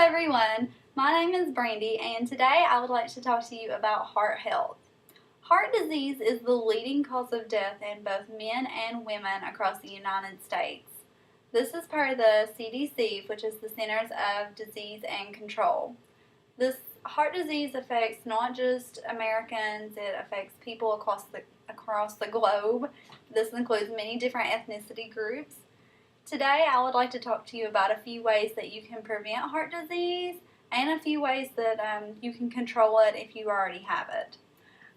everyone, my name is Brandy and today I would like to talk to you about heart health. Heart disease is the leading cause of death in both men and women across the United States. This is per the CDC, which is the Centers of Disease and Control. This heart disease affects not just Americans, it affects people across the globe. This includes many different ethnicity groups. Today I would like to talk to you about a few ways that you can prevent heart disease and a few ways that you can control it if you already have it.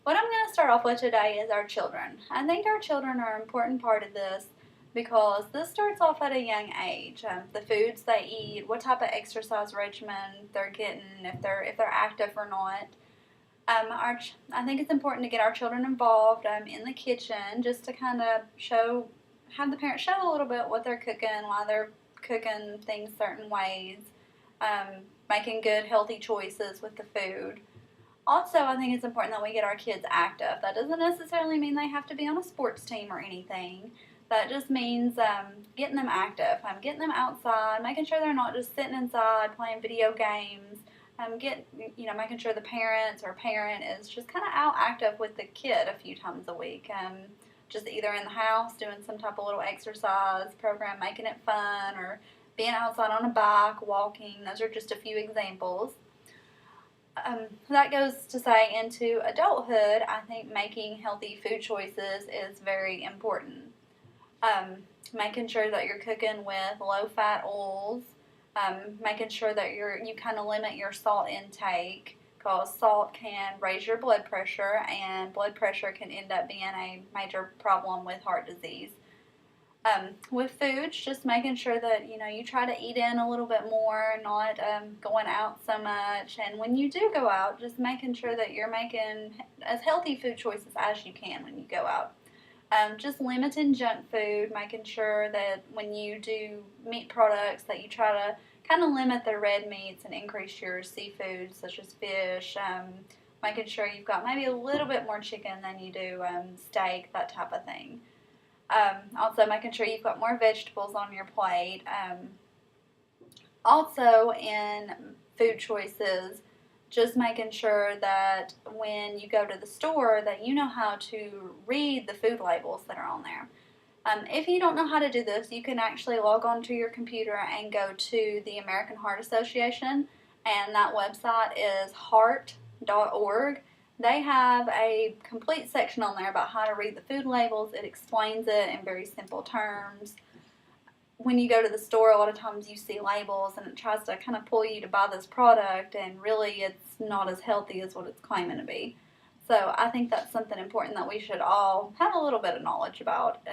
What I'm going to start off with today is our children. I think our children are an important part of this because this starts off at a young age. The foods they eat, what type of exercise regimen they're getting, if they're active or not. I think it's important to get our children involved in the kitchen just to kind of have the parents show a little bit what they're cooking, why they're cooking things certain ways, making good, healthy choices with the food. Also, I think it's important that we get our kids active. That doesn't necessarily mean they have to be on a sports team or anything. That just means getting them active, getting them outside, making sure they're not just sitting inside playing video games, making sure the parent is just kind of out active with the kid a few times a week. Just either in the house doing some type of little exercise program, making it fun, or being outside on a bike, walking. Those are just a few examples. That goes to say into adulthood, I think making healthy food choices is very important. Making sure that you're cooking with low-fat oils, making sure that you kind of limit your salt intake, because salt can raise your blood pressure, and blood pressure can end up being a major problem with heart disease. With foods, just making sure that you try to eat in a little bit more, not going out so much. And when you do go out, just making sure that you're making as healthy food choices as you can when you go out. Just limiting junk food, making sure that when you do meat products that you try to kind of limit the red meats and increase your seafood such as fish, making sure you've got maybe a little bit more chicken than you do steak, that type of thing. Also making sure you've got more vegetables on your plate. Also in food choices, just making sure that when you go to the store that you know how to read the food labels that are on there. If you don't know how to do this, you can actually log on to your computer and go to the American Heart Association, and that website is heart.org. They have a complete section on there about how to read the food labels. It explains it in very simple terms. When you go to the store, a lot of times you see labels and it tries to kind of pull you to buy this product, and really it's not as healthy as what it's claiming to be. So I think that's something important that we should all have a little bit of knowledge about.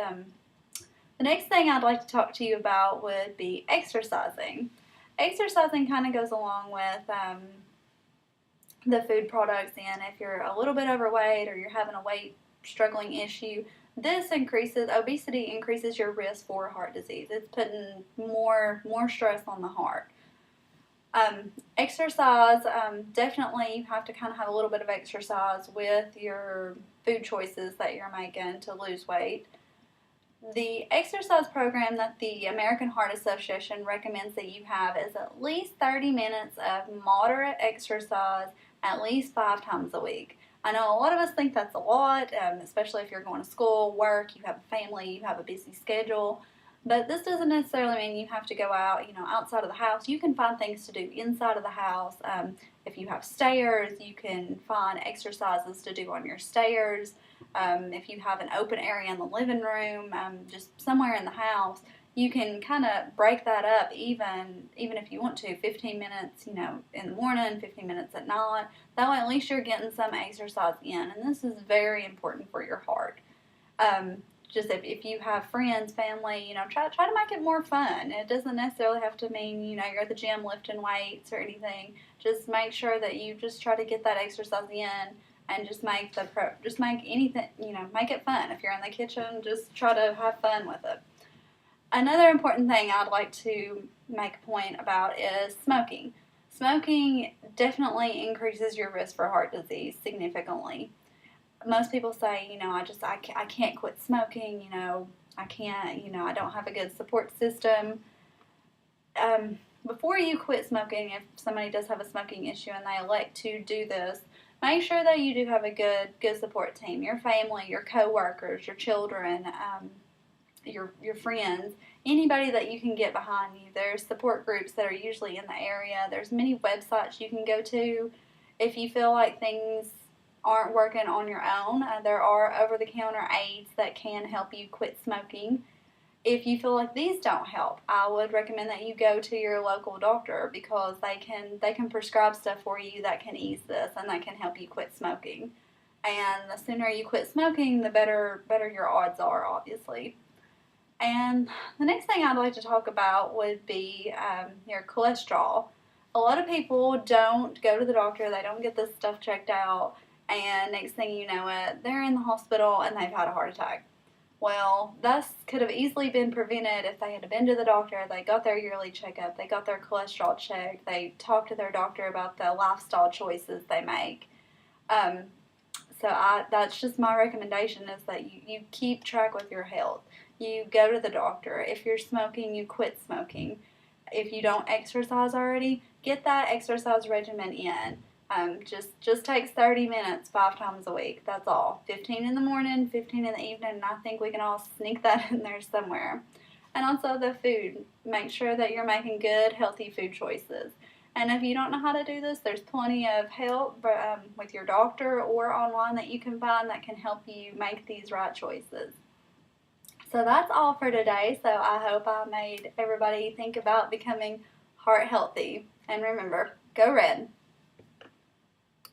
The next thing I'd like to talk to you about would be exercising. Exercising kind of goes along with the food products, and if you're a little bit overweight or you're having a weight struggling issue, obesity increases your risk for heart disease. It's putting more stress on the heart. Exercise, definitely you have to kind of have a little bit of exercise with your food choices that you're making to lose weight. The exercise program that the American Heart Association recommends that you have is at least 30 minutes of moderate exercise at least 5 times a week. I know a lot of us think that's a lot, especially if you're going to school, work, you have a family, you have a busy schedule. But this doesn't necessarily mean you have to go out, outside of the house. You can find things to do inside of the house. If you have stairs, you can find exercises to do on your stairs. If you have an open area in the living room, just somewhere in the house, you can kind of break that up even if you want to, 15 minutes, in the morning, 15 minutes at night. That way at least you're getting some exercise in, and this is very important for your heart. Just if you have friends, family, try to make it more fun. It doesn't necessarily have to mean, you're at the gym lifting weights or anything. Just make sure that you just try to get that exercise in, and just make anything, make it fun. If you're in the kitchen, just try to have fun with it. Another important thing I'd like to make a point about is smoking. Smoking definitely increases your risk for heart disease significantly. Most people say, I can't quit smoking, I can't, I don't have a good support system. before you quit smoking, if somebody does have a smoking issue and they elect to do this, make sure that you do have a good support team. Your family, your coworkers, your children, your friends, anybody that you can get behind you. There's support groups that are usually in the area. There's many websites you can go to if you feel like things aren't working on your own. There are over-the-counter aids that can help you quit smoking. If you feel like these don't help, I would recommend that you go to your local doctor, because they can prescribe stuff for you that can ease this and that can help you quit smoking. And the sooner you quit smoking, the better your odds are, obviously. And the next thing I'd like to talk about would be your cholesterol. A lot of people don't go to the doctor, they don't get this stuff checked out, and next thing you know it, they're in the hospital and they've had a heart attack. Well, this could have easily been prevented if they had been to the doctor, they got their yearly checkup, they got their cholesterol checked, they talked to their doctor about the lifestyle choices they make. That's just my recommendation, is that you keep track with your health. You go to the doctor. If you're smoking, you quit smoking. If you don't exercise already, get that exercise regimen in. Just takes 30 minutes 5 times a week. That's all. 15 in the morning, 15 in the evening, and I think we can all sneak that in there somewhere. And also the food. Make sure that you're making good, healthy food choices. And if you don't know how to do this, there's plenty of help with your doctor or online that you can find that can help you make these right choices. So that's all for today. So I hope I made everybody think about becoming heart healthy. And remember, go red.